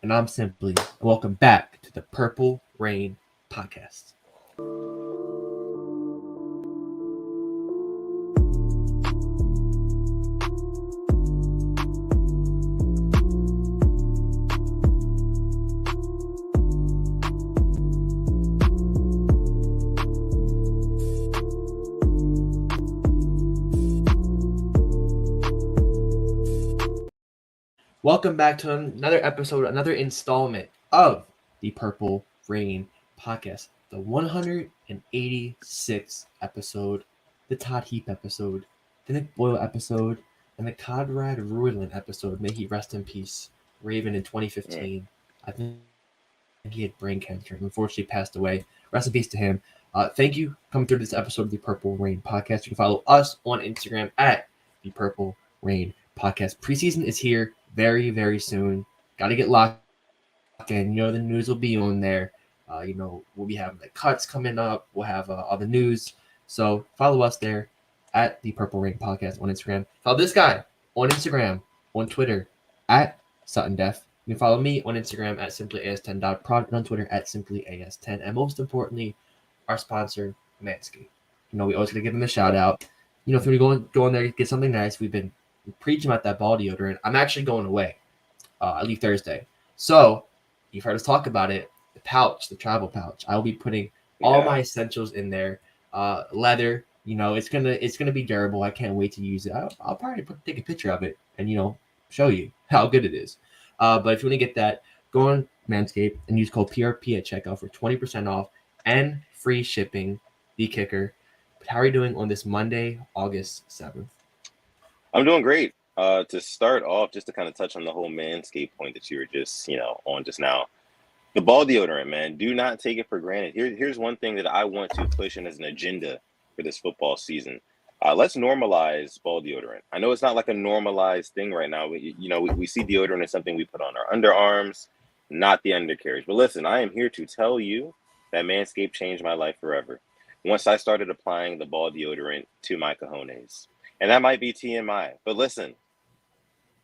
And I'm Simply. Welcome back to the Purple Rain Podcast. Welcome back to another episode, another installment of the Purple Rain Podcast, the 186th episode, the Todd Heap episode, the Nick Boyle episode, and the Conrad Ruiland episode. May he rest in peace. Raven in 2015. I think he had brain cancer and unfortunately passed away. Rest in peace to him. Thank you for coming through this episode of the Purple Rain Podcast. You can follow us on Instagram at the Purple Rain Podcast. Preseason is here very, very soon. Got to get locked in. The news will be on there. We'll be having the cuts coming up. We'll have all the news. So follow us there at the Purple Rain Podcast on Instagram. Follow this guy on Instagram, on Twitter at Sutton Def. You can follow me on Instagram at simplyas10.prod and on Twitter at simplyas10. And most importantly, our sponsor, Manscaped. We always got to give them a shout out. If you want to go in there, get something nice. We've been preaching about that ball deodorant. I'm actually going away. I leave Thursday. So you've heard us talk about it. The pouch, the travel pouch. I will be putting all my essentials in there. Leather. It's gonna be durable. I can't wait to use it. I'll probably take a picture of it and show you how good it is. But if you want to get that, go on Manscaped and use code PRP at checkout for 20% off and free shipping. The kicker. But how are you doing on this Monday, August 7th? I'm doing great. To start off, just to kind of touch on the whole Manscaped point that you were just, on just now. The ball deodorant, man, do not take it for granted. Here's one thing that I want to push in as an agenda for this football season. Let's normalize ball deodorant. I know it's not like a normalized thing right now. We see deodorant as something we put on our underarms, not the undercarriage. But listen, I am here to tell you that Manscaped changed my life forever. Once I started applying the ball deodorant to my cojones. And that might be TMI. But listen,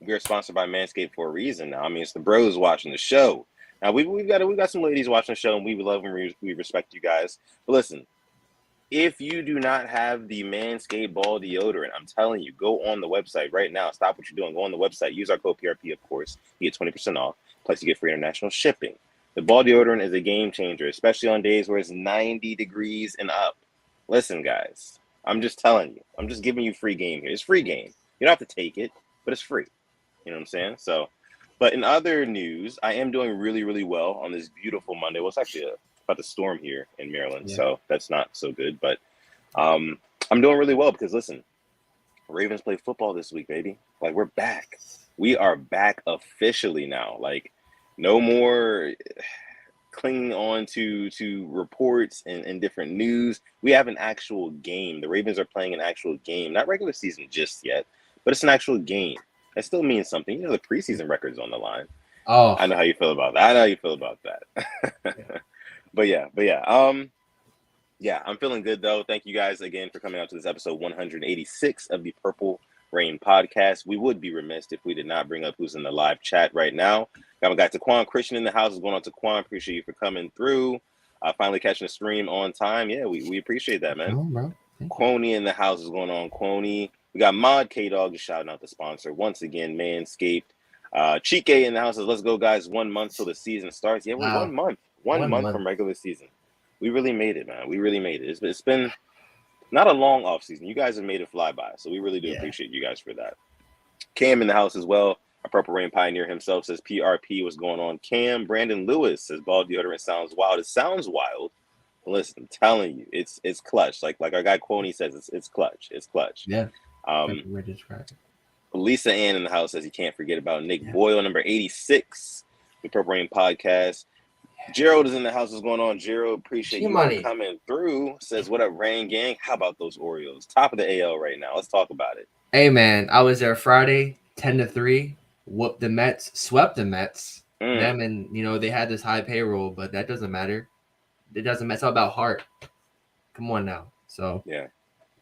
we're sponsored by Manscaped for a reason now. I mean, it's the bros watching the show. Now, we've got some ladies watching the show, and we love and we respect you guys. But listen, if you do not have the Manscaped ball deodorant, I'm telling you, go on the website right now. Stop what you're doing. Go on the website. Use our code PRP, of course. You get 20% off. Plus, you get free international shipping. The ball deodorant is a game changer, especially on days where it's 90 degrees and up. Listen, guys, I'm just telling you. I'm just giving you free game here. It's free game. You don't have to take it, but it's free. You know what I'm saying? So, but in other news, I am doing really, really well on this beautiful Monday. Well, it's actually about to storm here in Maryland, so that's not so good. But I'm doing really well because, listen, Ravens play football this week, baby. Like, we're back. We are back officially now. Like, no more clinging on to reports and different news. We have an actual game. The Ravens are playing an actual game, not regular season just yet, but it's an actual game. That still means something. The preseason record's on the line. Oh, I know how you feel about that. But yeah. I'm feeling good though. Thank you guys again for coming out to this episode 186 of the Purple Rain Podcast. We would be remiss if we did not bring up who's in the live chat right now. Got my guy Taquan Christian in the house. What's going on, Taquan? Appreciate you for coming through. Finally catching the stream on time. Yeah, we appreciate that, man. Oh, bro. Quoney in the house. Is going on, Quoney. We got Mod K-Dog just shouting out the sponsor. Once again, Manscaped. Chike in the house says, let's go, guys. 1 month till the season starts. Yeah, we're 1 month. One month from regular season. We really made it, man. We really made it. It's been not a long off season. You guys have made it fly by, so we really do appreciate you guys for that. Cam in the house as well. Our Purple Rain Pioneer himself says PRP, what's going on? Cam Brandon Lewis says ball deodorant sounds wild. It sounds wild. Listen, I'm telling you, it's clutch. Like our guy Quoney says, it's clutch. It's clutch. Yeah. Lisa Ann in the house says you can't forget about Nick Boyle, number 86, the Purple Rain Podcast. Gerald is in the house. What's going on, Gerald? Appreciate you coming through. Says, what up, Rain Gang? How about those Orioles? Top of the AL right now. Let's talk about it. Hey, man, I was there Friday, 10-3. Whooped the Mets, swept the Mets. Them and, they had this high payroll, but that doesn't matter. It doesn't matter. It's all about heart. Come on now. So, yeah,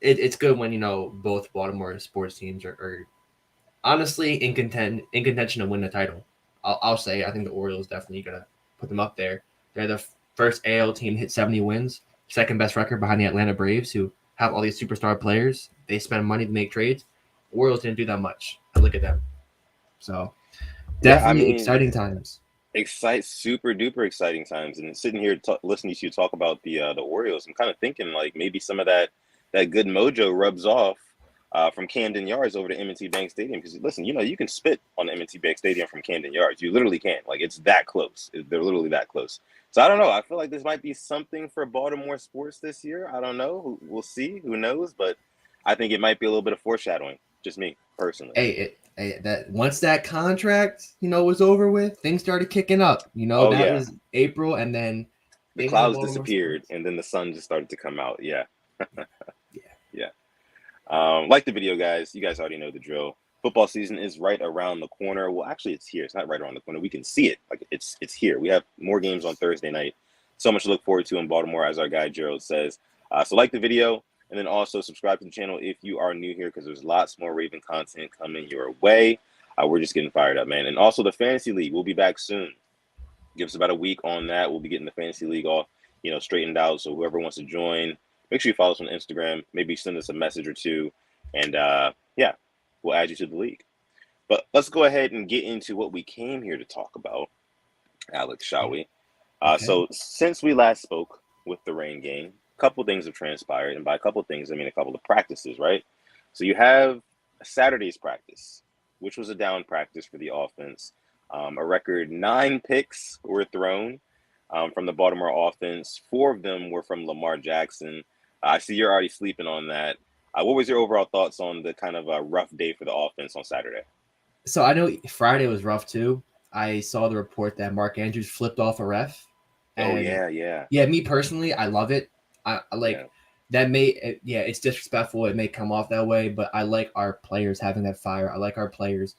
it's good when, both Baltimore sports teams are honestly in contention to win the title. I'll say I think the Orioles definitely gonna put them up there. They're the first AL team to hit 70 wins, second best record behind the Atlanta Braves, who have all these superstar players. They spend money to make trades. Orioles didn't do that much. And look at them. So Yeah, I definitely mean, exciting times. super duper exciting times. And sitting here listening to you talk about the Orioles, I'm kind of thinking like maybe some of that good mojo rubs off from Camden Yards over to M&T Bank Stadium. Because listen, you can spit on the M&T Bank Stadium from Camden Yards. You literally can. Like it's that close. They're literally that close. So I don't know. I feel like this might be something for Baltimore sports this year. I don't know. We'll see. Who knows? But I think it might be a little bit of foreshadowing. Just me personally. That once that contract, was over with, things started kicking up. Oh That yeah. was April, and then The things in clouds Baltimore disappeared sports. and then the sun just started to come out. Yeah. Yeah. Yeah. Like the video, guys. You guys already know the drill. Football season is right around the corner. Well, actually, it's here. It's not right around the corner. We can see it. Like it's here. We have more games on Thursday night. So much to look forward to in Baltimore, as our guy Gerald says. So like the video, and then also subscribe to the channel if you are new here, because there's lots more Raven content coming your way. We're just getting fired up, man. And also the fantasy league. We'll be back soon. Give us about a week on that. We'll be getting the fantasy league all straightened out. So whoever wants to join, make sure you follow us on Instagram. Maybe send us a message or two, and yeah, we'll add you to the league. But let's go ahead and get into what we came here to talk about, Alex, shall we? Okay. So since we last spoke with the Rain game, a couple things have transpired, and by a couple things, I mean a couple of practices, right? So you have Saturday's practice, which was a down practice for the offense. A record 9 picks were thrown from the Baltimore offense. 4 of them were from Lamar Jackson. I see you're already sleeping on that. What was your overall thoughts on the kind of rough day for the offense on Saturday? So I know Friday was rough too. I saw the report that Mark Andrews flipped off a ref, Oh and yeah. yeah, me personally, I love it. I like Yeah. that. Yeah, it's disrespectful. It may come off that way, but I like our players having that fire. I like our players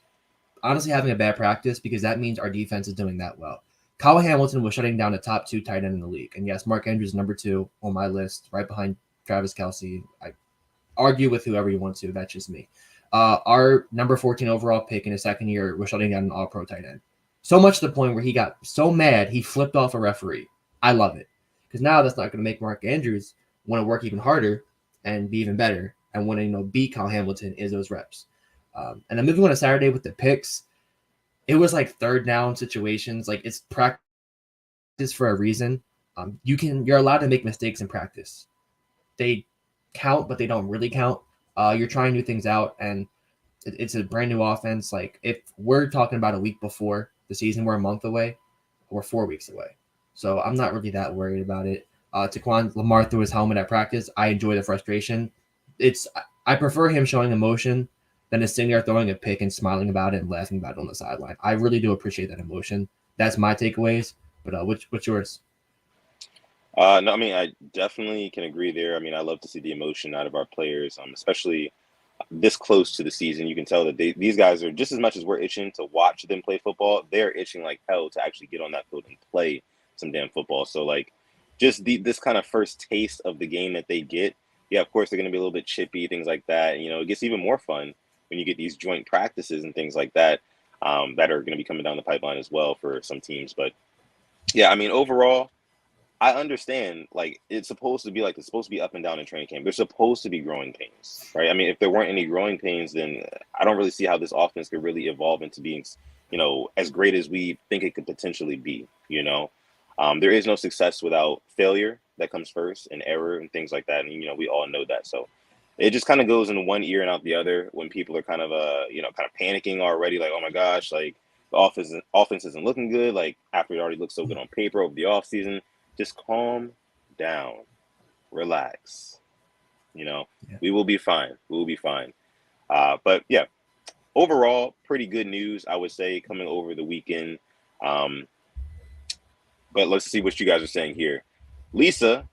honestly having a bad practice because that means our defense is doing that well. Kyle Hamilton was shutting down a top 2 tight end in the league, and yes, Mark Andrews is number 2 on my list, right behind Travis Kelce. I argue with whoever you want to. That's just me. Our number 14 overall pick in his second year was shutting down an all-pro tight end. So much to the point where he got so mad he flipped off a referee. I love it. Because now that's not going to make Mark Andrews want to work even harder and be even better and want to beat Kyle Hamilton is those reps. And then moving on to Saturday with the picks, it was like third down situations. Like it's practice for a reason. You're allowed to make mistakes in practice. They count, but they don't really count. You're trying new things out, and it's a brand new offense. Like if we're talking about a week before the season, we're a month away, we're 4 weeks away. So I'm not really that worried about it. Taquan Lamar threw his helmet at practice. I enjoy the frustration. I prefer him showing emotion than just sitting there throwing a pick and smiling about it and laughing about it on the sideline. I really do appreciate that emotion. That's my takeaways. But what's yours? No, I mean, I definitely can agree there. I mean, I love to see the emotion out of our players, especially this close to the season. You can tell that these guys are just as much as we're itching to watch them play football, they're itching like hell to actually get on that field and play some damn football. So, like, just this kind of first taste of the game that they get, yeah, of course, they're going to be a little bit chippy, things like that. It gets even more fun when you get these joint practices and things like that that are going to be coming down the pipeline as well for some teams. But yeah, I mean, overall, I understand, like, it's supposed to be up and down in training camp. There's supposed to be growing pains, right? I mean, if there weren't any growing pains, then I don't really see how this offense could really evolve into being, as great as we think it could potentially be. There is no success without failure that comes first and error and things like that. And, we all know that. So it just kind of goes in one ear and out the other when people are kind of, kind of panicking already, like, oh my gosh, like the offense isn't looking good. Like after it already looks so good on paper over the offseason. Just calm down, relax. Yeah. We will be fine. We will be fine. But yeah, overall, pretty good news, I would say, coming over the weekend. Um, but let's see what you guys are saying here. Lisa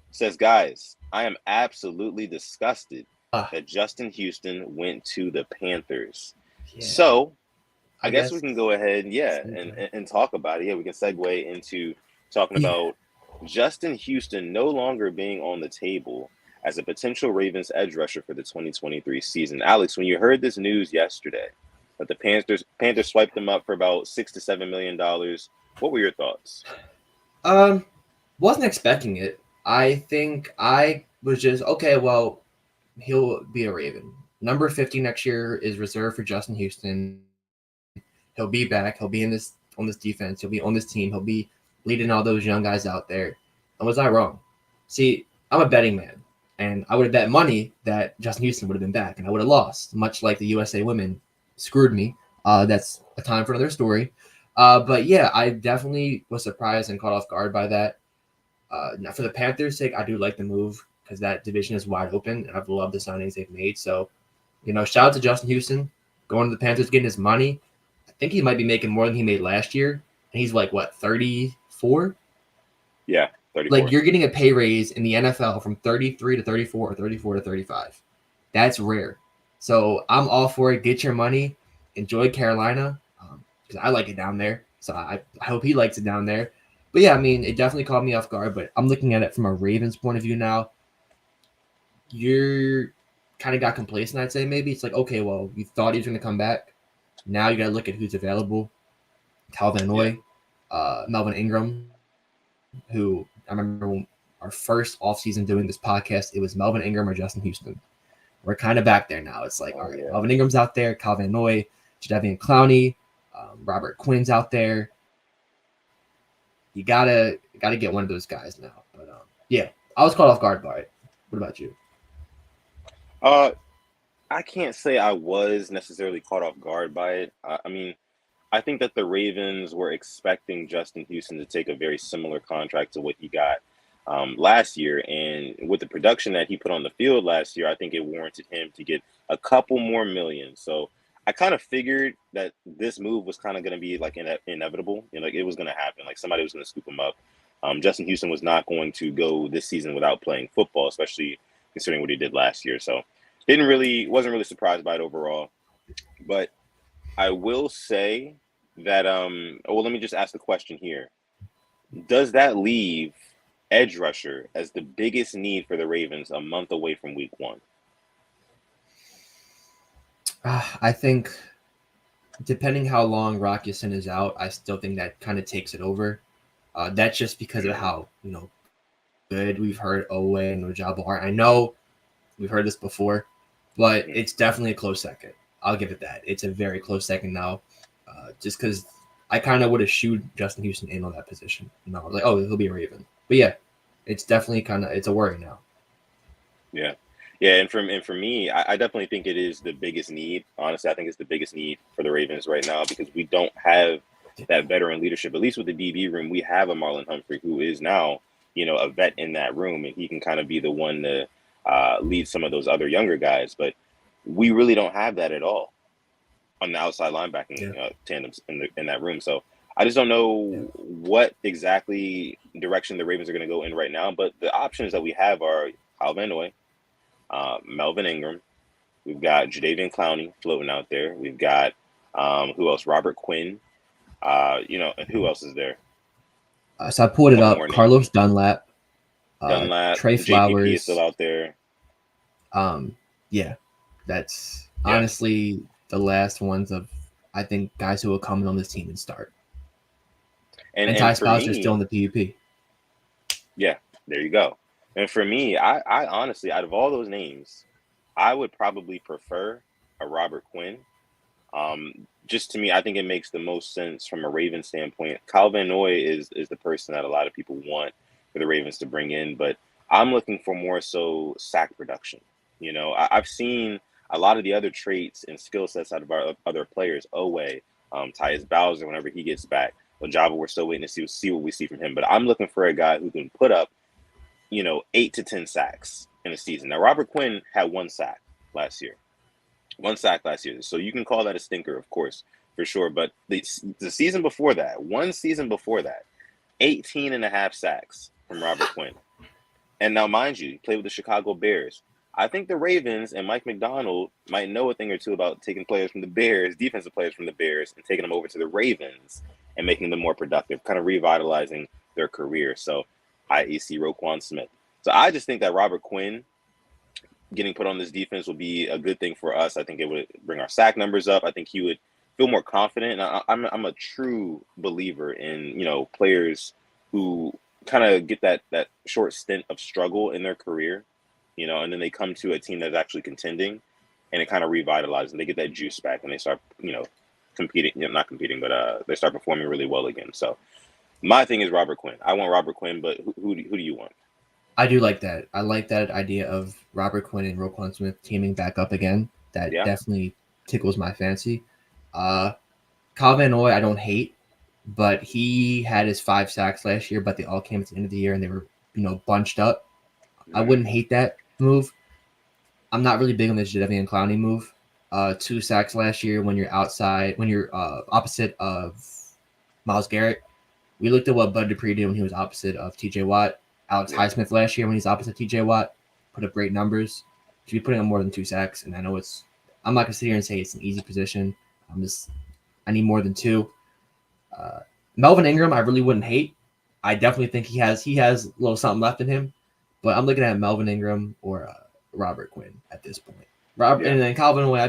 says, guys, I am absolutely disgusted Uh, that Justin Houston went to the Panthers. yeah. So I I guess we guess. can go ahead, yeah, and talk about it. Yeah, we can segue into talking Yeah. about Justin Houston no longer being on the table as a potential Ravens edge rusher for the 2023 season. Alex, when you heard this news yesterday, but the Panthers swiped them up for about $6 to $7 million. What were your thoughts? Wasn't expecting it. I think I was just okay. Well, he'll be a Raven. Number 50 next year is reserved for Justin Houston. He'll be back. He'll be on this defense. He'll be on this team. He'll be leading all those young guys out there. And was I wrong? See, I'm a betting man, and I would have bet money that Justin Houston would have been back, and I would have lost, much like the USA women screwed me. That's a time for another story. But yeah, I definitely was surprised and caught off guard by that. Now, for the Panthers' sake, I do like the move because that division is wide open, and I've loved the signings they've made. So, shout out to Justin Houston going to the Panthers, getting his money. I think he might be making more than he made last year, and he's like what 34? Yeah, 34. Like you're getting a pay raise in the NFL from 33 to 34 or 34 to 35. That's rare. So I'm all for it. Get your money. Enjoy Carolina because I like it down there. So I hope he likes it down there. But yeah, I mean, it definitely caught me off guard. But I'm looking at it from a Ravens point of view now. You're kind of got complacent, I'd say. Maybe it's like, okay, well, you thought he was going to come back. Now you got to look at who's available. Calvin Noy, Melvin Ingram, who I remember when our first offseason doing this podcast, it was Melvin Ingram or Justin Houston. We're kind of back there now. It's like, all right, Melvin Ingram's out there, Calvin Noy, Jadeveon Clowney, Robert Quinn's out there. You gotta get one of those guys now. But yeah, I was caught off guard by it. What about you? I can't say I was necessarily caught off guard by it. I mean, I think that the Ravens were expecting Justin Houston to take a very similar contract to what he got last year. And with the production that he put on the field last year, I think it warranted him to get a couple more million. So I kind of figured that this move was kind of going to be like inevitable. Like it was going to happen. Like somebody was going to scoop him up. Justin Houston was not going to go this season without playing football, especially considering what he did last year. So wasn't really surprised by it overall. But I will say that let me just ask the question here. Does that leave edge rusher as the biggest need for the Ravens a month away from week 1? I think depending how long Rockison is out, I still think that kind of takes it over. That's just because of how good we've heard Owe and Ojabo are. I know we've heard this before, but it's definitely a close second. I'll give it that. It's a very close second now, just because I kind of would have shooed Justin Houston in on that position. I was like, oh, he'll be a Raven. But yeah, it's definitely it's a worry now. Yeah. Yeah, and for me, I definitely think it is the biggest need. Honestly, I think it's the biggest need for the Ravens right now because we don't have that veteran leadership. At least with the DB room, we have a Marlon Humphrey who is now, a vet in that room, and he can kind of be the one to lead some of those other younger guys. But we really don't have that at all on the outside linebacking tandems in that room. So I just don't know what exactly direction the Ravens are going to go in right now. But the options that we have are Calvin Noy, Melvin Ingram. We've got Jadeveon Clowney floating out there. We've got who else? Robert Quinn. And who else is there? So I pulled it up. Carlos Dunlap. Trey Flowers JPP is still out there. Yeah, that's honestly the last ones of I think guys who will come in on this team and start. And Ty Spouser's still in the PUP. Yeah, there you go. And for me, I honestly, out of all those names, I would probably prefer a Robert Quinn. Just to me, I think it makes the most sense from a Ravens standpoint. Calvin Noy is the person that a lot of people want for the Ravens to bring in, but I'm looking for more so sack production. I've seen a lot of the other traits and skill sets out of our other players. Owe, Tyus Bowser, whenever he gets back. Java, we're still waiting to see what we see from him. But I'm looking for a guy who can put up, 8 to 10 sacks in a season. Now, Robert Quinn had 1 sack last year. 1 sack last year. So you can call that a stinker, of course, for sure. But the season before that, 1 season before that, 18 and a half sacks from Robert Quinn. And now, mind you, he played with the Chicago Bears. I think the Ravens and Mike McDonald might know a thing or two about taking players from the Bears, defensive players from the Bears, and taking them over to the Ravens and making them more productive, kind of revitalizing their career. So, i.e.c. Roquan Smith. So I just think that Robert Quinn getting put on this defense will be a good thing for us. I think it would bring our sack numbers up. I think he would feel more confident. And I'm a true believer in players who kind of get that short stint of struggle in their career, and then they come to a team that's actually contending, and it kind of revitalizes and they get that juice back and they start competing, not competing, but they start performing really well again. So my thing is Robert Quinn. I want Robert Quinn, but who do you want? I do like that. I like that idea of Robert Quinn and Roquan Smith teaming back up again. That Yeah. definitely tickles my fancy. Kyle Van Noy, I don't hate, but he had his 5 sacks last year, but they all came at the end of the year and they were, bunched up. I wouldn't hate that move. I'm not really big on this Jadeveon Clowney move. 2 sacks last year when you're opposite of Myles Garrett. We looked at what Bud Dupree did when he was opposite of TJ Watt. Alex Highsmith last year when he's opposite TJ Watt put up great numbers. Should be putting up more than 2 sacks, and I know I'm not gonna sit here and say it's an easy position. I need more than 2. Melvin Ingram, I really wouldn't hate. I definitely think he has a little something left in him, but I'm looking at Melvin Ingram or Robert Quinn at this point. And then Calvin Way,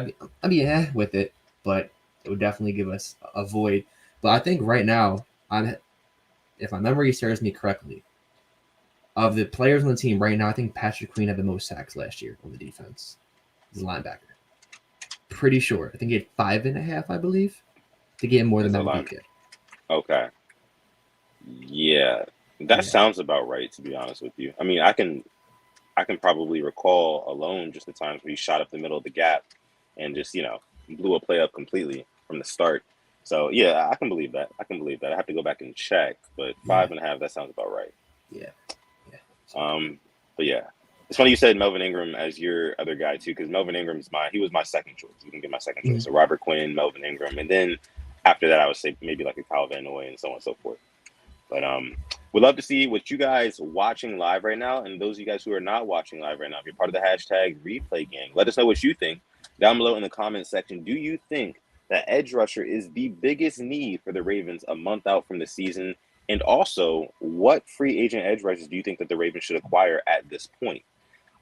I'd be with it, but it would definitely give us a void. But I think right now, if my memory serves me correctly, of the players on the team right now, I think Patrick Queen had the most sacks last year on the defense. He's a linebacker. Pretty sure. I think he had 5.5, I believe. To get more than that would be good. Okay. Yeah. That sounds about right, to be honest with you. I mean, I can probably recall alone just the times where he shot up the middle of the gap and just, blew a play up completely from the start. So, yeah, I can believe that. I have to go back and check, but 5.5, that sounds about right. Yeah. But yeah, it's funny you said Melvin Ingram as your other guy too, because Melvin Ingram's he was my second choice. You can get my second choice. So Robert Quinn, Melvin Ingram, and then after that, I would say maybe like a Kyle Van Noy and so on and so forth. But we'd love to see what you guys watching live right now, and those of you guys who are not watching live right now, if you're part of the hashtag replay gang, let us know what you think down below in the comment section. Do you think that edge rusher is the biggest need for the Ravens a month out from the season? And also, what free agent edge rushers do you think that the Ravens should acquire at this point?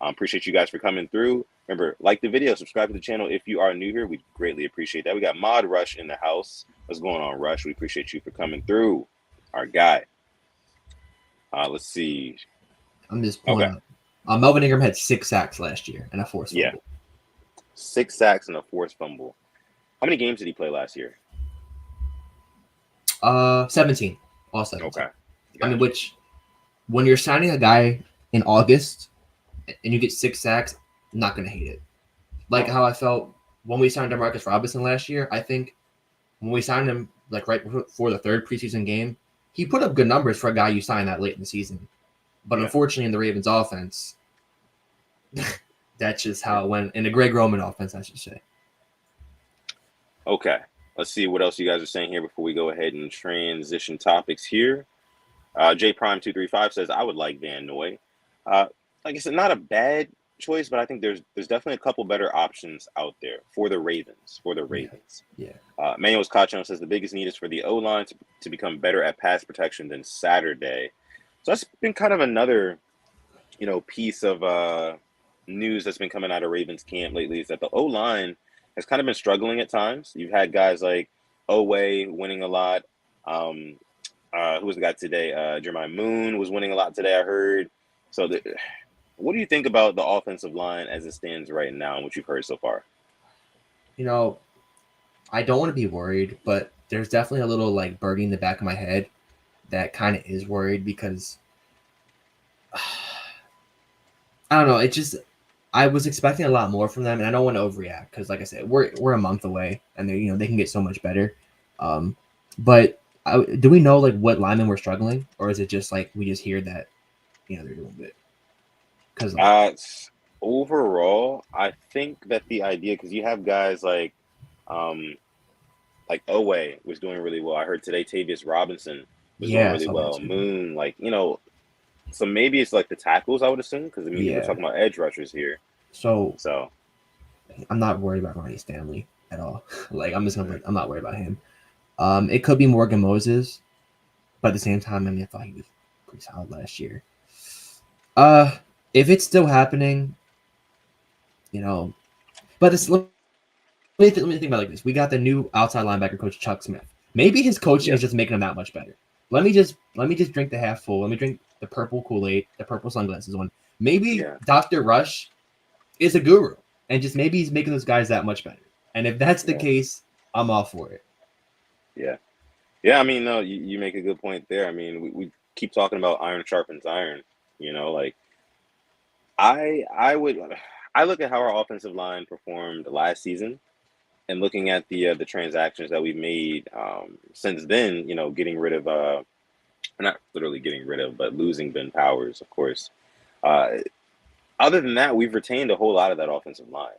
Appreciate you guys for coming through. Remember, like the video, subscribe to the channel if you are new here. We greatly appreciate that. We got Mod Rush in the house. What's going on, Rush? We appreciate you for coming through. Our guy. Let's see. I'm just pulling up. Melvin Ingram had 6 sacks last year and a forced fumble. Yeah. 6 sacks and a forced fumble. How many games did he play last year? 17. All 17. Okay. Gotcha. I mean, which when you're signing a guy in August and you get 6 sacks, I'm not gonna hate it. Like how I felt when we signed DeMarcus Robinson last year. I think when we signed him like right before the 3rd preseason game, he put up good numbers for a guy you signed that late in the season. But unfortunately, in the Ravens offense, that's just how it went. In the Greg Roman offense, I should say. Okay. Let's see what else you guys are saying here before we go ahead and transition topics here. J Prime 235 says, I would like Van Noy. Like I said, not a bad choice, but I think there's definitely a couple better options out there for the Ravens. Yeah. Manuel Scotchon says the biggest need is for the O-line to become better at pass protection than Saturday. So that's been kind of another, piece of news that's been coming out of Ravens camp lately, is that the O-line has kind of been struggling at times. You've had guys like Oweh winning a lot. Who was the guy today? Jeremiah Moon was winning a lot today, I heard. So what do you think about the offensive line as it stands right now and what you've heard so far? I don't want to be worried, but there's definitely a little like birdie in the back of my head that kind of is worried because I don't know. It just I was expecting a lot more from them, and I don't want to overreact because, like I said, we're a month away, and they can get so much better. But do we know like what linemen were struggling, or is it just like we just hear that they're doing good? Because overall, I think that the idea, because you have guys like Oweh was doing really well. I heard today Tavius Robinson was doing really well. Moon, so maybe it's like the tackles, I would assume, because we're talking about edge rushers here. So I'm not worried about Ronnie Stanley at all. I'm not worried about him. It could be Morgan Moses, but at the same time, I thought he was pretty solid last year. If it's still happening, but it's let me think about it like this. We got the new outside linebacker coach, Chuck Smith. Maybe his coaching is just making him that much better. Let me just drink the half full. Let me drink the purple Kool-Aid, the purple sunglasses one. Maybe Dr. Rush is a guru, and just maybe he's making those guys that much better. And if that's the case, I'm all for it. Yeah. I mean, no, you make a good point there. I mean, we keep talking about iron sharpens iron. You know, like I look at how our offensive line performed last season, and looking at the transactions that we made since then. You know, getting rid of not literally getting rid of, but losing Ben Powers, of course. Uh, Other than that, we've retained a whole lot of that offensive line.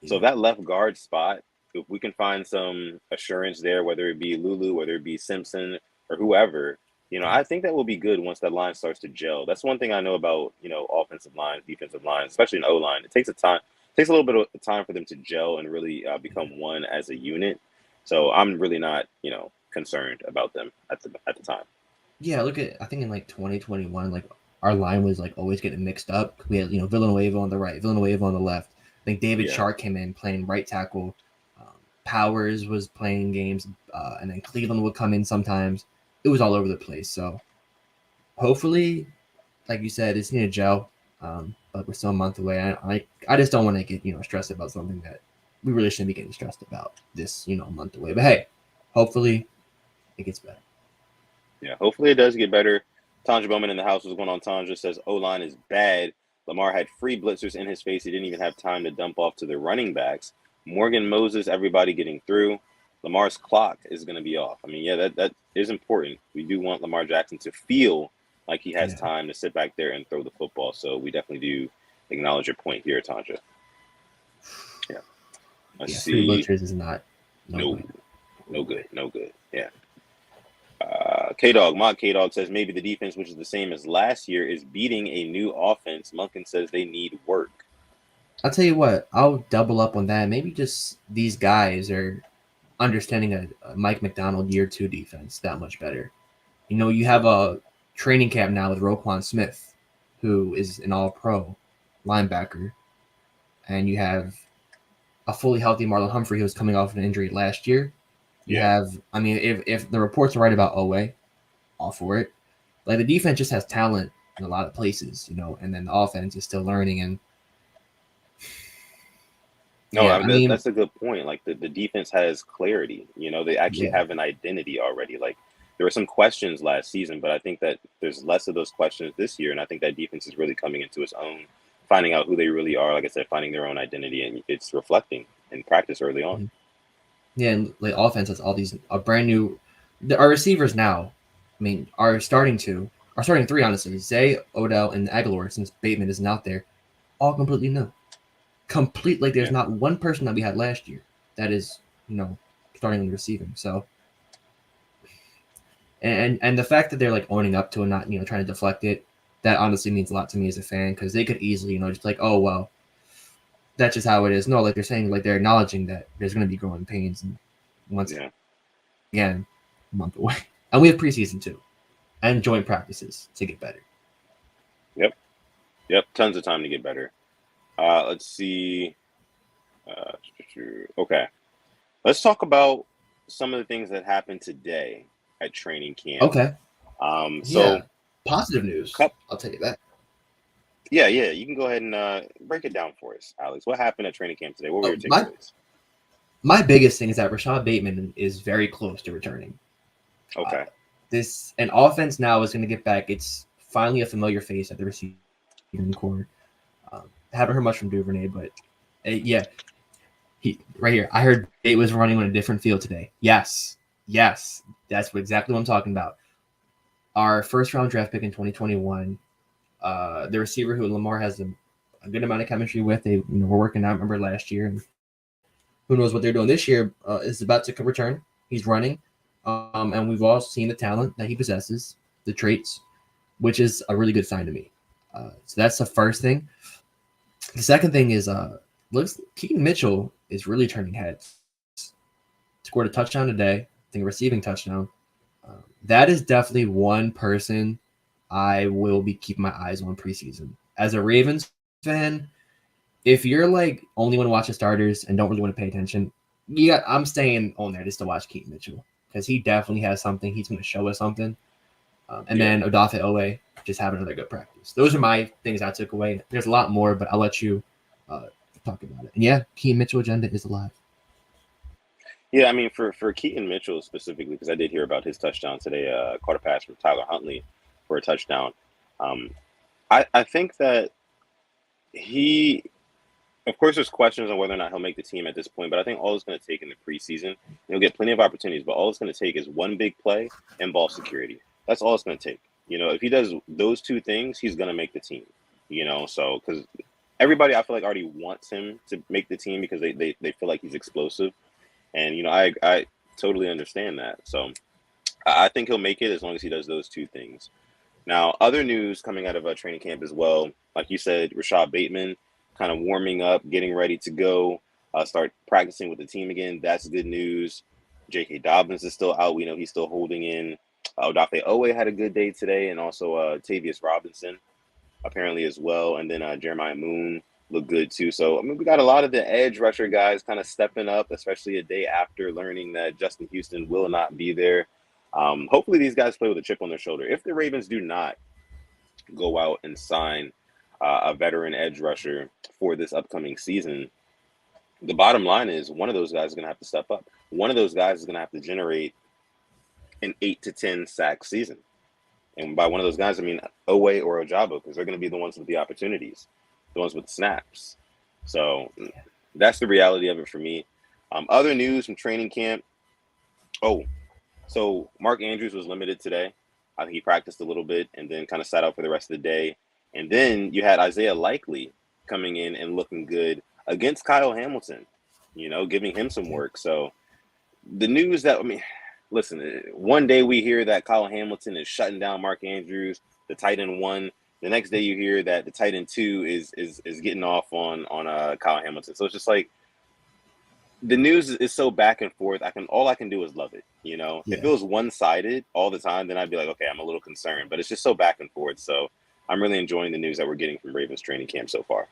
So that left guard spot, if we can find some assurance there, whether it be Lulu, whether it be Simpson, or whoever, you know, I think that will be good once that line starts to gel. That's one thing I know about, you know, offensive lines, defensive lines, especially an O line. It takes a little bit of time for them to gel and really become one as a unit. So I'm really not, you know, concerned about them at the time. Yeah, look at I think in like 2021, like our line was like always getting mixed up. We had Villanueva on the right, Villanueva on the left. I think David Shark came in playing right tackle. Powers was playing games, and then Cleveland would come in sometimes. It was all over the place. So hopefully, like you said, it's need to gel. But we're still a month away. I just don't want to get stressed about something that we really shouldn't be getting stressed about this a month away. But hey, hopefully it gets better. Yeah, hopefully it does get better. Tandra Bowman in the house. What's going on? Tandra says O-line is bad. Lamar had free blitzers in his face. He didn't even have time to dump off to the running backs. Morgan Moses, everybody getting through. Lamar's clock is going to be off. I mean, yeah, that is important. We do want Lamar Jackson to feel like he has time to sit back there and throw the football. So we definitely do acknowledge your point here, Tandra. Yeah. Let's see. Free blitzers is not. No good. Yeah. K-Dog, Mod K-Dog says maybe the defense, which is the same as last year, is beating a new offense. Munkin says they need work. I'll tell you what, I'll double up on that. Maybe just these guys are understanding a Mike McDonald year 2 defense that much better. You have a training camp now with Roquan Smith, who is an all-pro linebacker, and you have a fully healthy Marlon Humphrey who was coming off an injury last year. You have, I mean, if the reports are right about Owe, all for it. Like the defense just has talent in a lot of places, and then the offense is still learning. And that's a good point. Like the defense has clarity. They actually have an identity already. Like there were some questions last season, but I think that there's less of those questions this year, and I think that defense is really coming into its own, finding out who they really are. Like I said, finding their own identity, and it's reflecting in practice early on. Mm-hmm. Yeah, and like offense has all these brand new. Our receivers now, I mean, our starting 3, honestly, Zay, Odell, and Aguilar, since Bateman isn't out there, all completely new. Like there's not one person that we had last year that is, starting on receiving. So, and the fact that they're like owning up to it, not trying to deflect it, that honestly means a lot to me as a fan, because they could easily just like, oh well, that's just how it is. No, like they're saying, like they're acknowledging that there's going to be growing pains, and once again, a month away, and we have preseason too, and joint practices to get better. Yep, tons of time to get better. Let's see. Okay, let's talk about some of the things that happened today at training camp. Okay. So positive news. I'll tell you that. Yeah, you can go ahead and break it down for us, Alex. What happened at training camp today? What were your takeaways? My biggest thing is that Rashad Bateman is very close to returning. Okay. An offense now is going to get back. It's finally a familiar face at the receiving core. Haven't heard much from Duvernay, but he right here. I heard Bate was running on a different field today. Yes, that's exactly what I'm talking about. Our first round draft pick in 2021. The receiver who Lamar has a good amount of chemistry with. They were working out. Remember last year, and who knows what they're doing this year? Is about to return. He's running, and we've all seen the talent that he possesses, the traits, which is a really good sign to me. So that's the first thing. The second thing is, looks Keaton Mitchell is really turning heads. Scored a touchdown today. I think a receiving touchdown. That is definitely one person I will be keeping my eyes on preseason. As a Ravens fan, if you're like only want to watch the starters and don't really want to pay attention, I'm staying on there just to watch Keaton Mitchell because he definitely has something. He's going to show us something. And then Odafe Owe just having another good practice. Those are my things I took away. There's a lot more, but I'll let you talk about it. And yeah, Keaton Mitchell agenda is alive. Yeah, I mean, for Keaton Mitchell specifically, because I did hear about his touchdown today, caught a pass from Tyler Huntley for a touchdown. I think that he, of course, there's questions on whether or not he'll make the team at this point, but I think all it's going to take in the preseason, he'll get plenty of opportunities, but all it's going to take is one big play and ball security. That's all it's going to take. If he does those two things, he's going to make the team. So because everybody I feel like already wants him to make the team because they feel like he's explosive. And, I totally understand that. So I think he'll make it as long as he does those two things. Now, other news coming out of training camp as well, like you said, Rashad Bateman kind of warming up, getting ready to go, start practicing with the team again. That's good news. J.K. Dobbins is still out. We know he's still holding in. Odafe Owe had a good day today, and also Tavius Robinson apparently as well. And then Jeremiah Moon look good too. So, I mean, we got a lot of the edge rusher guys kind of stepping up, especially a day after learning that Justin Houston will not be there. Hopefully these guys play with a chip on their shoulder. If the Ravens do not go out and sign a veteran edge rusher for this upcoming season, the bottom line is one of those guys is going to have to step up. One of those guys is going to have to generate an 8 to 10 sack season. And by one of those guys, I mean Owe or Ojabo, because they're going to be the ones with the opportunities, the ones with the snaps. So that's the reality of it for me. Other news from training camp. So Mark Andrews was limited today. I think he practiced a little bit and then kind of sat out for the rest of the day. And then you had Isaiah Likely coming in and looking good against Kyle Hamilton, giving him some work. So the news that, listen, one day we hear that Kyle Hamilton is shutting down Mark Andrews, the tight end 1. The next day you hear that the tight end 2 is getting off on Kyle Hamilton. So it's just like the news is so back and forth. All I can do is love it. Yeah. If it was one-sided all the time, then I'd be like, okay, I'm a little concerned. But it's just so back and forth. So I'm really enjoying the news that we're getting from Ravens training camp so far.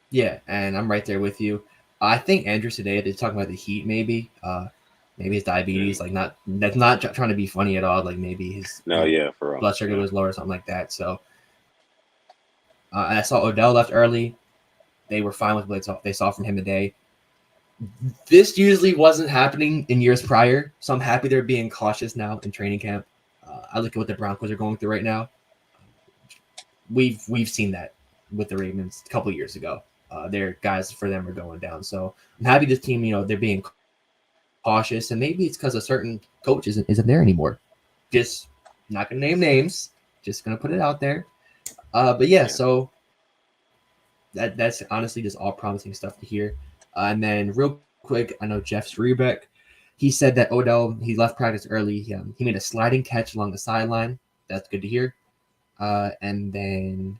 Yeah, and I'm right there with you. I think Andrews today, they're talking about the heat maybe. Maybe his diabetes, that's not trying to be funny at all. Like maybe his for real. Blood sugar was low or something like that. So and I saw Odell left early. They were fine with what they saw from him today. This usually wasn't happening in years prior, so I'm happy they're being cautious now in training camp. I look at what the Broncos are going through right now. We've seen that with the Ravens a couple years ago. Their guys for them are going down. So I'm happy this team, they're being cautious, and maybe it's because a certain coach isn't there anymore. Just not gonna name names, just gonna put it out there. But yeah, so that's honestly just all promising stuff to hear. And then real quick, I know Jeff Srebeck, he said that Odell, he left practice early. He made a sliding catch along the sideline. That's good to hear. And then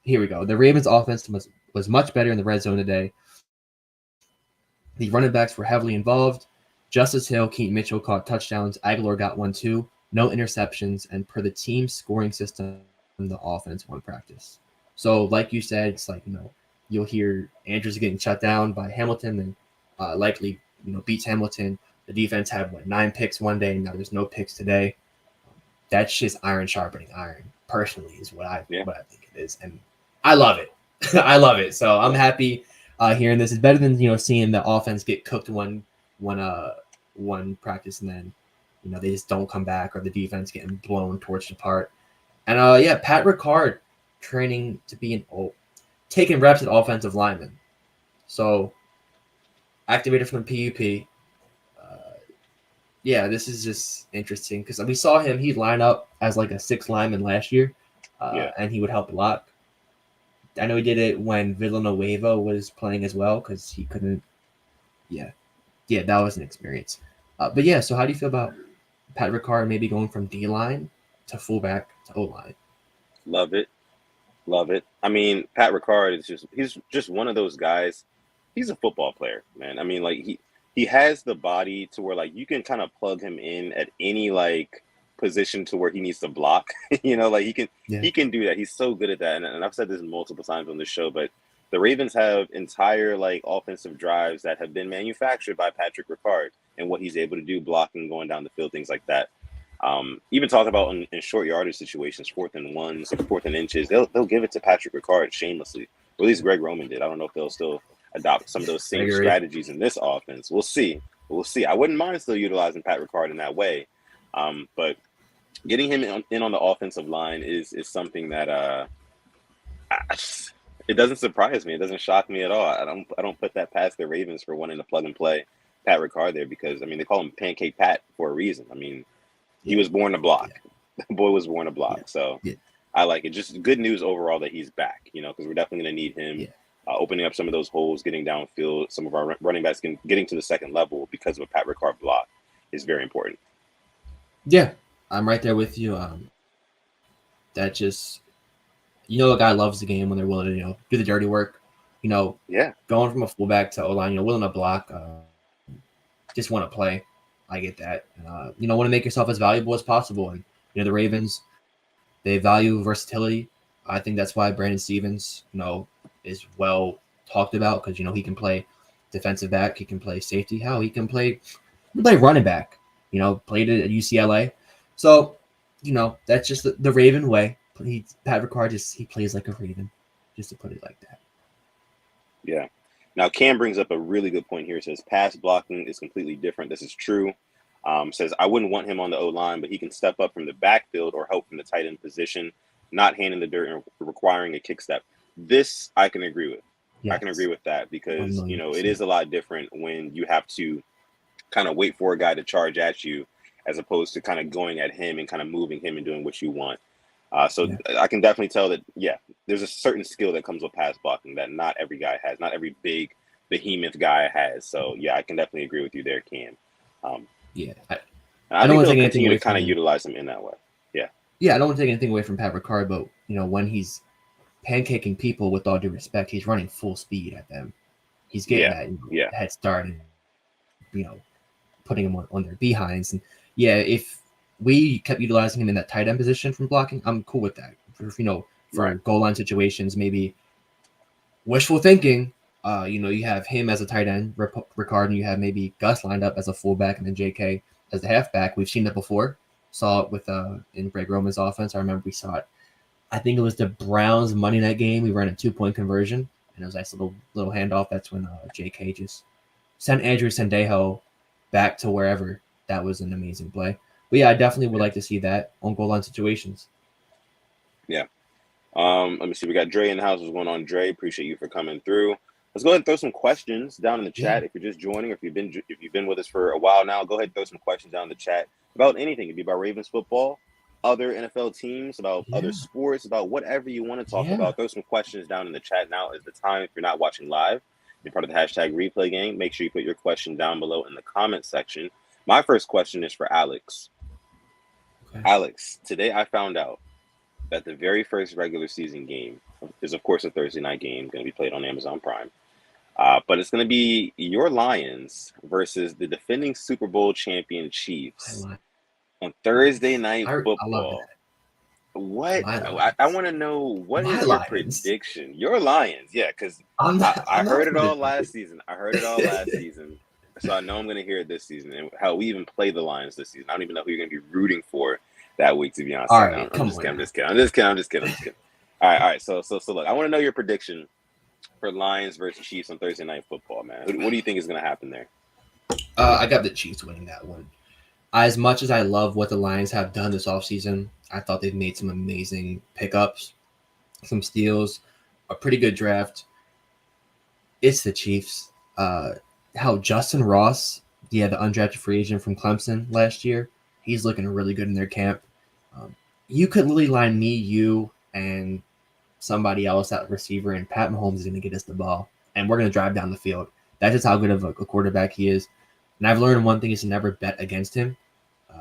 here we go. The Ravens offense was much better in the red zone today. The running backs were heavily involved. Justice Hill, Keaton Mitchell caught touchdowns. Aguilar got 1 too. No interceptions. And per the team's scoring system, the offense won practice. So like you said, it's like, you'll hear Andrews getting shut down by Hamilton and Likely, beats Hamilton. The defense had 9 picks one day. Now there's no picks today. That's just iron sharpening iron. Personally, is what I think it is, and I love it. I love it. So I'm happy hearing this. It's better than seeing the offense get cooked one practice and then they just don't come back, or the defense getting blown, torched apart. And Pat Ricard training to be taking reps at offensive lineman. So activated from the PUP. This is just interesting because we saw him. He'd line up as like a 6th lineman last year, and he would help a lot. I know he did it when Villanueva was playing as well because he couldn't. Yeah, that was an experience. So how do you feel about Pat Ricard maybe going from D-line to fullback to O-line? Love it. I mean, Pat Ricard he's just one of those guys. He's a football player, man. I mean, like he has the body to where like you can kind of plug him in at any like position to where he needs to block. Like he can do that. He's so good at that. And I've said this multiple times on this show, but The Ravens have entire like offensive drives that have been manufactured by Patrick Ricard and what he's able to do, blocking, going down the field, things like that. Even talking about in short yardage situations, 4th and 1s, 4th and inches, they'll give it to Patrick Ricard shamelessly. Or at least Greg Roman did. I don't know if they'll still adopt some of those same strategies in this offense. We'll see. We'll see. I wouldn't mind still utilizing Pat Ricard in that way, but getting him in on the offensive line is something that it doesn't surprise me. It doesn't shock me at all. I don't put that past the Ravens for wanting to plug and play Pat Ricard there because I mean they call him Pancake Pat for a reason. I mean he was born to block. Yeah. The boy was born to block. Yeah. So yeah. I like it. Just good news overall that he's back. You know, because we're definitely going to need him opening up some of those holes, getting downfield. Some of our running backs getting to the second level because of a Pat Ricard block is very important. Yeah, I'm right there with you. That just. A guy loves the game when they're willing to, do the dirty work. Going from a fullback to O-line, willing to block, just want to play. I get that. Want to make yourself as valuable as possible. And, the Ravens, they value versatility. I think that's why Brandon Stevens, is well talked about because, he can play defensive back. He can play safety. He can play running back, played it at UCLA. So, that's just the Raven way. Pat Ricard he plays like a Raven, just to put it like that. Yeah. Now Cam brings up a really good point here. It says pass blocking is completely different. This is true. Says I wouldn't want him on the O-line, but he can step up from the backfield or help from the tight end position, not handing the dirt and requiring a kick step. This I can agree with. Yes. I can agree with that because it is a lot different when you have to kind of wait for a guy to charge at you as opposed to kind of going at him and kind of moving him and doing what you want. So I can definitely tell that, there's a certain skill that comes with pass blocking that not every guy has, not every big behemoth guy has. So, I can definitely agree with you there, Cam. I don't want to take anything away to kind of utilize him in that way. Yeah. Yeah, I don't want to take anything away from Pat Ricard, but, when he's pancaking people, with all due respect, he's running full speed at them. He's getting that head start and, putting them on their behinds. And, if we kept utilizing him in that tight end position from blocking, I'm cool with that. For goal line situations, maybe wishful thinking, you have him as a tight end, Ricard, and you have maybe Gus lined up as a fullback and then JK as the halfback. We've seen that before. Saw it with in Greg Roman's offense. I remember we saw it. I think it was the Browns Monday night game. We ran a 2-point conversion, and it was a nice little handoff. That's when JK just sent Andrew Sendejo back to wherever. That was an amazing play. But I definitely would like to see that on goal line situations. Yeah. Let me see. We got Dre in the house. What's going on, Dre? Appreciate you for coming through. Let's go ahead and throw some questions down in the chat. If you're just joining, or if you've been with us for a while now, go ahead and throw some questions down in the chat about anything. It could be about Ravens football, other NFL teams, about other sports, about whatever you want to talk about. Throw some questions down in the chat. Now is the time. If you're not watching live, you're part of the hashtag replay gang. Make sure you put your question down below in the comment section. My first question is for Alex. Alex, today I found out that the very first regular season game is, of course, a Thursday night game going to be played on Amazon Prime. But it's going to be your Lions versus the defending Super Bowl champion Chiefs on Thursday night football. I love that. What? I want to know, what is your prediction? Your Lions, because I heard it all last season. So I know I'm going to hear it this season, and how we even play the Lions this season. I don't even know who you're going to be rooting for that week, to be honest. All right, I'm just kidding. All right. So look, I want to know your prediction for Lions versus Chiefs on Thursday night football, man. What do you think is going to happen there? I got the Chiefs winning that one. As much as I love what the Lions have done this offseason, I thought they've made some amazing pickups, some steals, a pretty good draft. It's the Chiefs. How Justin Ross, the undrafted free agent from Clemson last year, he's looking really good in their camp. You could literally line me, you, and somebody else at receiver, and Pat Mahomes is going to get us the ball, and we're going to drive down the field. That's just how good of a quarterback he is. And I've learned one thing is to never bet against him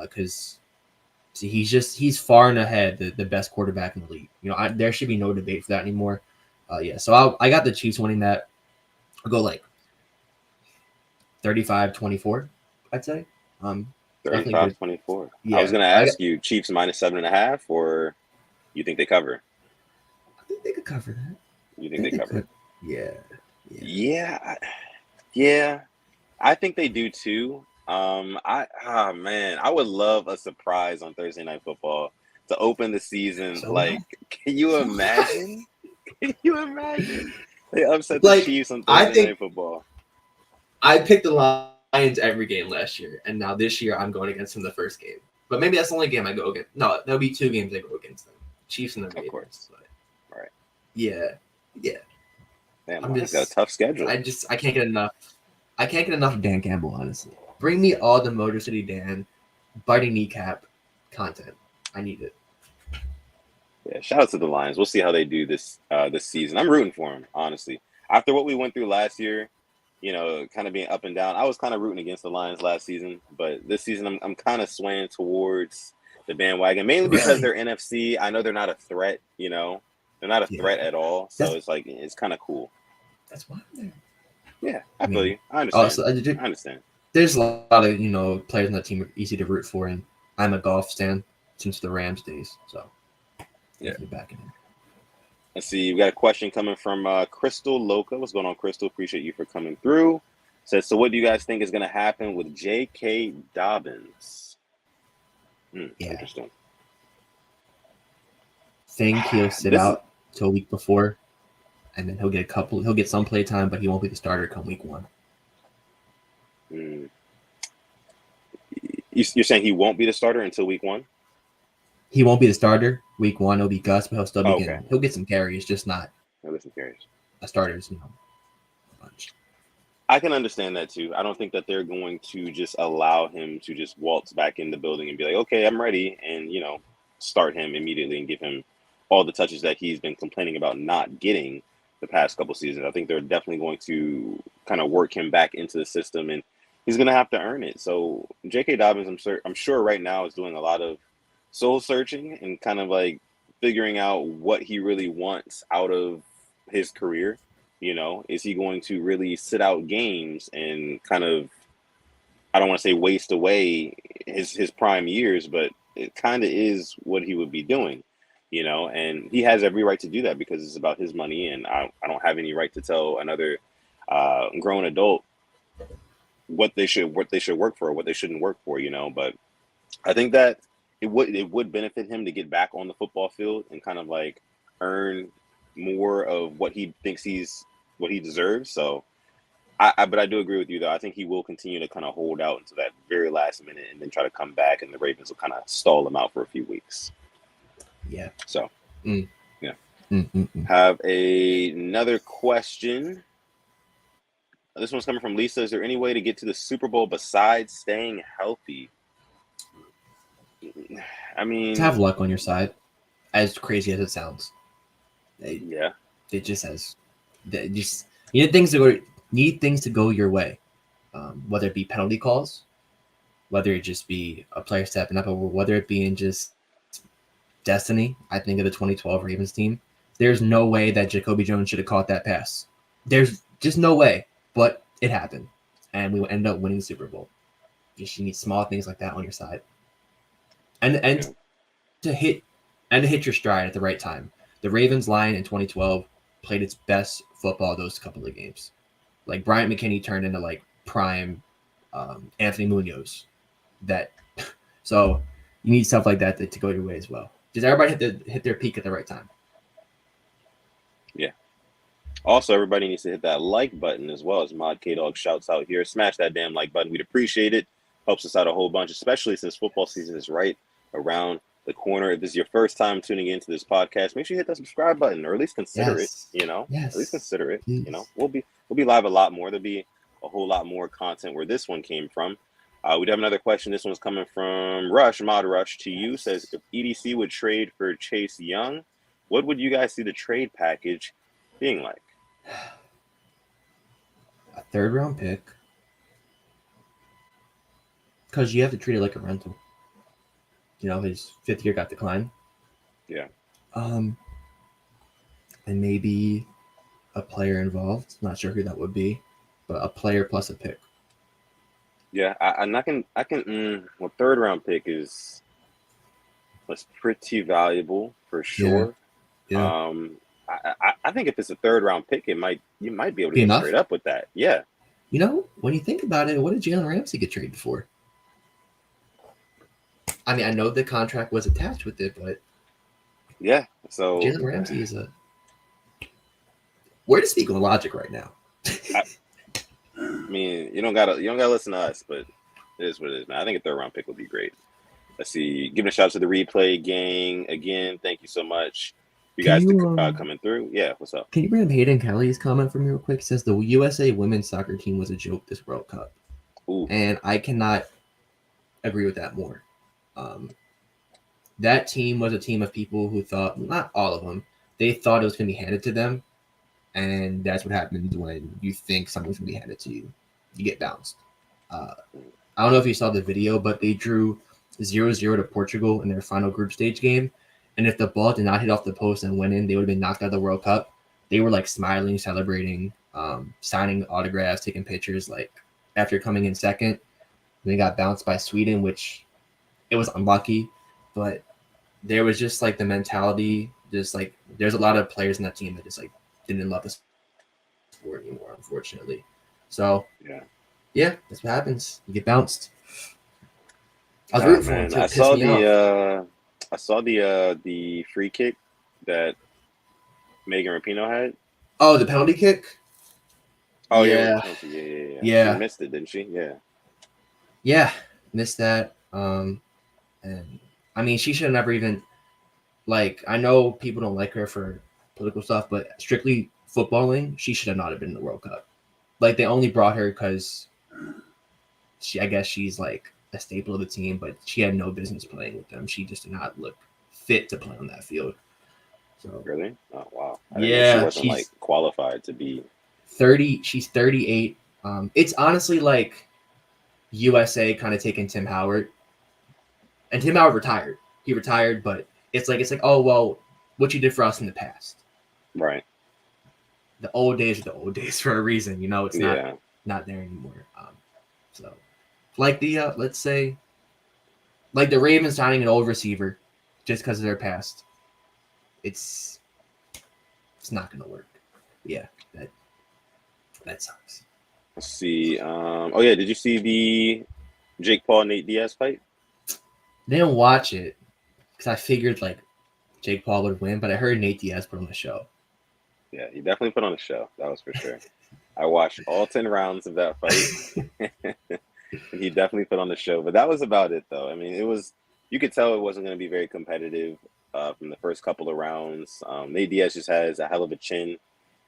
because he's far and ahead the best quarterback in the league. There should be no debate for that anymore. So I got the Chiefs winning that. I'll go like 35-24, I'd say. 35-24. Yeah, I was going to ask you, Chiefs minus 7.5, or you think they cover? I think they could cover that. You think they cover? Yeah. Yeah, I think they do too. Man, I would love a surprise on Thursday Night Football to open the season. So would Like, I. can you So would I. imagine? Can you imagine? They upset the Like, Chiefs on I Thursday think Night Football. I picked the Lions every game last year, and now this year I'm going against them the first game. But maybe that's the only game I go against. No, there'll be 2 games I go against them: Chiefs and the Of Ravens. course, But right? yeah, yeah. Damn, I'm Lions got a just, tough schedule. I can't get enough. I can't get enough of Dan Campbell. Honestly, bring me all the Motor City Dan, biting kneecap content. I need it. Yeah, shout out to the Lions. We'll see how they do this season. I'm rooting for them, honestly. After what we went through last year, kind of being up and down. I was kind of rooting against the Lions last season, but this season I'm kind of swaying towards the bandwagon, mainly because Really? they're NFC. I know they're not a threat. They're not a Yeah. threat at all. So That's it's like it's kind of cool. that's why I'm there. Yeah, I I feel mean, you. I oh, understand. so I understand. there's a lot of players on that team are easy to root for, and I'm a golf fan since the Rams days, so Yeah. definitely backing him. Let's see. We got a question coming from Crystal Loca. What's going on, Crystal? Appreciate you for coming through. Says, so what do you guys think is going to happen with J.K. Dobbins? Yeah, Interesting. think he'll sit This is out till week before, and then he'll get some play time, but he won't be the starter come week 1. mm, you're saying he won't be the starter until week 1? He won't be the starter week 1. It'll be Gus, but he'll still be Okay. he'll get some carries, just not No, listen, curious. a starter's bunch. I can understand that too. I don't think that they're going to just allow him to just waltz back in the building and be like, okay, I'm ready, and start him immediately and give him all the touches that he's been complaining about not getting the past couple seasons. I think they're definitely going to kind of work him back into the system, and he's going to have to earn it. So J.K. Dobbins, I'm sure right now is doing a lot of soul searching and kind of like figuring out what he really wants out of his career. Is he going to really sit out games and kind of, I don't want to say waste away his prime years, but it kind of is what he would be doing, and he has every right to do that because it's about his money, and I don't have any right to tell another grown adult what they should work for or what they shouldn't work for, but I think that it would benefit him to get back on the football field and kind of like earn more of what he thinks what he deserves. So but I do agree with you though. I think he will continue to kind of hold out until that very last minute and then try to come back, and the Ravens will kind of stall him out for a few weeks. Yeah. So yeah. Mm-mm-mm. Have another question. This one's coming from Lisa. Is there any way to get to the Super Bowl besides staying healthy? I mean, To have luck on your side, as crazy as it sounds, yeah. it just has. Just you need things to go your way, whether it be penalty calls, whether it just be a player stepping up, or whether it be in just destiny. I think of the 2012 Ravens team. There's no way that Jacoby Jones should have caught that pass. There's just no way, but it happened, and we ended up winning the Super Bowl. Just you need small things like that on your side, and to hit your stride at the right time. The Ravens line in 2012 played its best football those couple of games. Like Bryant McKinney turned into like prime Anthony Munoz. So you need stuff like that to go your way as well. Just everybody hit their peak at the right time. Yeah. Also, everybody needs to hit that like button as well, as Mod K-Dog shouts out here. Smash that damn like button. We'd appreciate it. Helps us out a whole bunch, especially since football season is right around the corner. If this is your first time tuning into this podcast, make sure you hit that subscribe button, or at least consider it. Yes. At least consider it. Please. We'll be live a lot more. There'll be a whole lot more content where this one came from. We do have another question. This one's coming from Mod Rush to you. Says, if EDC would trade for Chase Young, what would you guys see the trade package being like? A 3rd round pick, because you have to treat it like a rental. His 5th year got declined. Yeah. And maybe a player involved. Not sure who that would be, but a player plus a pick. Yeah, I can. Well, 3rd round pick was pretty valuable for sure. Yeah. I I think if it's a third round pick, you might be able to Be go enough. straight up with that. Yeah. You know, when you think about it, what did Jalen Ramsey get traded for? I mean, I know the contract was attached with it, but Yeah. So Jalen Ramsey is a. We're just speaking logic right now. I mean, you don't gotta listen to us, but it is what it is, man. I think a third round pick would be great. Let's see. Giving a shout out to the replay gang again. Thank you so much. You Can guys you coming through. Yeah. What's up? can you bring up Hayden Kelly's comment from me real quick? It says the USA women's soccer team was a joke this World Cup, Ooh. and I cannot agree with that more. That team was a team of people who thought, not all of them, they thought it was going to be handed to them, and that's what happens when you think something's going to be handed to you. You get bounced. I don't know if you saw the video, but they drew 0-0 to Portugal in their final group stage game. And if the ball did not hit off the post and went in, they would have been knocked out of the World Cup. They were like smiling, celebrating, signing autographs, taking pictures. Like after coming in second, they got bounced by Sweden, which it was unlucky. But there was just like the mentality, just like there's a lot of players in that team that just like didn't love the sport anymore, unfortunately. So yeah, that's what happens. You get bounced. I was rooting for him. I saw the free kick that Megan Rapinoe had. Oh, the penalty kick. Oh yeah. She missed it, didn't she? Yeah, missed that. And I mean, she should have never even like. I know people don't like her for political stuff, but strictly footballing, she should have not have been in the World Cup. Like they only brought her because I guess she's like a staple of the team, but she had no business playing with them. She just did not look fit to play on that field. So really? Oh wow! I didn't know she wasn't like qualified to be 30. She's 38. It's honestly like USA kind of taking Tim Howard, and Tim Howard retired. He retired, but it's like oh well, what you did for us in the past, right? The old days are the old days for a reason, you know. It's not there anymore. So like the let's say like the Ravens signing an old receiver just because of their past. It's not gonna work. Yeah, that sucks. Let's see. Did you see the Jake Paul Nate Diaz fight? Didn't watch it because I figured like Jake Paul would win, but I heard Nate Diaz put on the show. Yeah, he definitely put on a show. That was for sure. I watched all 10 rounds of that fight. And he definitely put on the show. But that was about it, though. I mean, you could tell it wasn't going to be very competitive from the first couple of rounds. Nate Diaz just has a hell of a chin,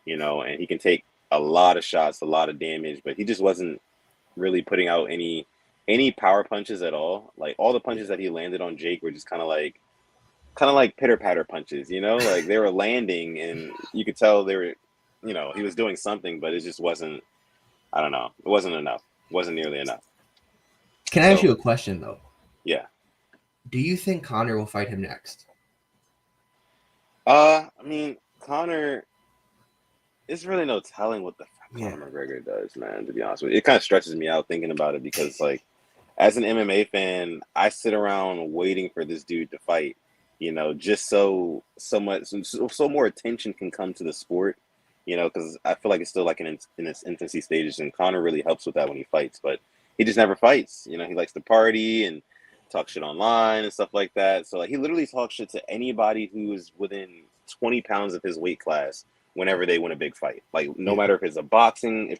you know, and he can take a lot of shots, a lot of damage, but he just wasn't really putting out any power punches at all. Like all the punches that he landed on Jake were just kind of like pitter patter punches, you know, like they were landing and you could tell they were, you know, he was doing something, but it just wasn't, I don't know. It wasn't enough. It wasn't nearly enough. Can I ask you a question though? Yeah. Do you think Conor will fight him next? I mean, Conor, it's really no telling what the fuck Conor McGregor does, man, to be honest with you. It kind of stresses me out thinking about it because, like, as an MMA fan, I sit around waiting for this dude to fight, you know, just so more attention can come to the sport, you know, because I feel like it's still like in its infancy stages, and Conor really helps with that when he fights, but he just never fights. You know, he likes to party and talk shit online and stuff like that. So like he literally talks shit to anybody who is within 20 pounds of his weight class whenever they win a big fight. Like no matter if it's a boxer, if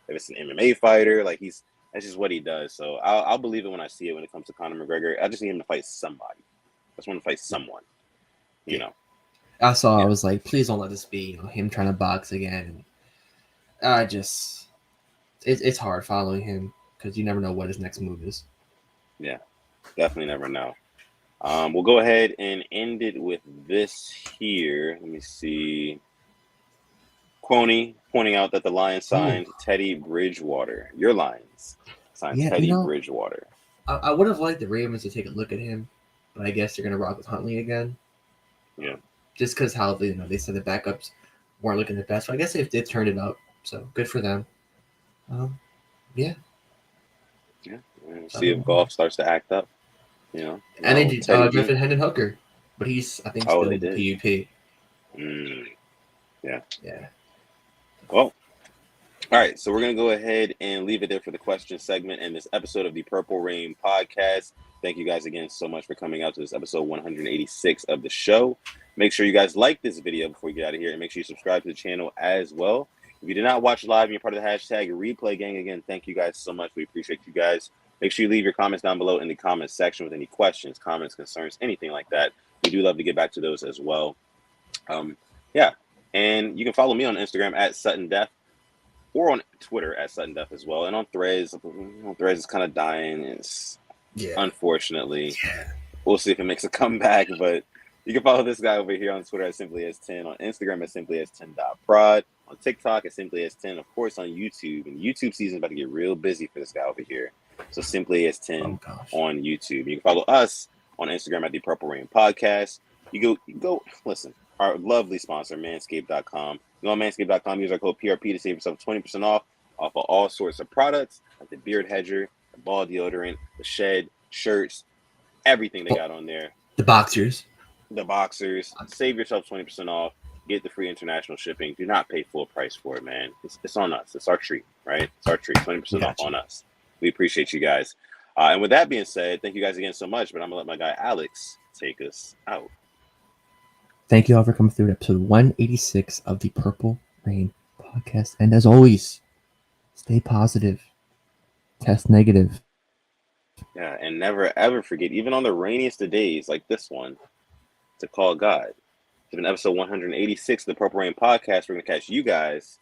it's an MMA fighter, like that's just what he does. So I'll believe it when I see it when it comes to Conor McGregor. I just need him to fight somebody. I just want to fight someone, you know. I was like, please don't let this be, you know, him trying to box again. It's hard following him because you never know what his next move is. Yeah, definitely never know. We'll go ahead and end it with this here. Let me see. Quoney pointing out that the Lions signed Teddy Bridgewater. Your Lions signed Teddy Bridgewater. I would have liked the Ravens to take a look at him, but I guess they're going to rock with Huntley again. Yeah. Just because how they said the backups weren't looking the best. So I guess they did turn it up. So good for them. Yeah. See if golf starts to act up. You know. And they did Griffin Hendon Hooker, but he's I think still in the PUP. Yeah. Yeah. Well, all right. So we're going to go ahead and leave it there for the question segment and this episode of the Purple Rain podcast. Thank you guys again so much for coming out to this episode 186 of the show. Make sure you guys like this video before you get out of here, and make sure you subscribe to the channel as well. If you did not watch live and you're part of the hashtag replay gang, again, thank you guys so much. We appreciate you guys. Make sure you leave your comments down below in the comments section with any questions, comments, concerns, anything like that. We do love to get back to those as well. Yeah. And you can follow me on Instagram at SuttonDeath, or on Twitter at SuttonDeath as well. And on Threads, Threads is kind of dying. It's unfortunately. We'll see if it makes a comeback, but you can follow this guy over here on Twitter at Simply as 10, on Instagram at Simply as 10.prod, on TikTok at Simply as 10, of course on YouTube. And YouTube season is about to get real busy for this guy over here. So Simply as 10 on YouTube. You can follow us on Instagram at the Purple Rain Podcast. You go listen. Our lovely sponsor, Manscaped.com. Go on Manscaped.com, use our code PRP to save yourself 20% off of all sorts of products, like the beard hedger, the ball deodorant, the shed, shirts, everything they got on there. The boxers. Save yourself 20% off. Get the free international shipping. Do not pay full price for it, man. It's on us. It's our treat, right? It's our treat. 20% off on us. We appreciate you guys. And with that being said, thank you guys again so much. But I'm going to let my guy Alex take us out. Thank you all for coming through episode 186 of the Purple Rain podcast. And as always, stay positive. Test negative. Yeah, and never ever forget, even on the rainiest of days like this one, to call God. It's been episode 186 of the Purple Rain podcast. We're going to catch you guys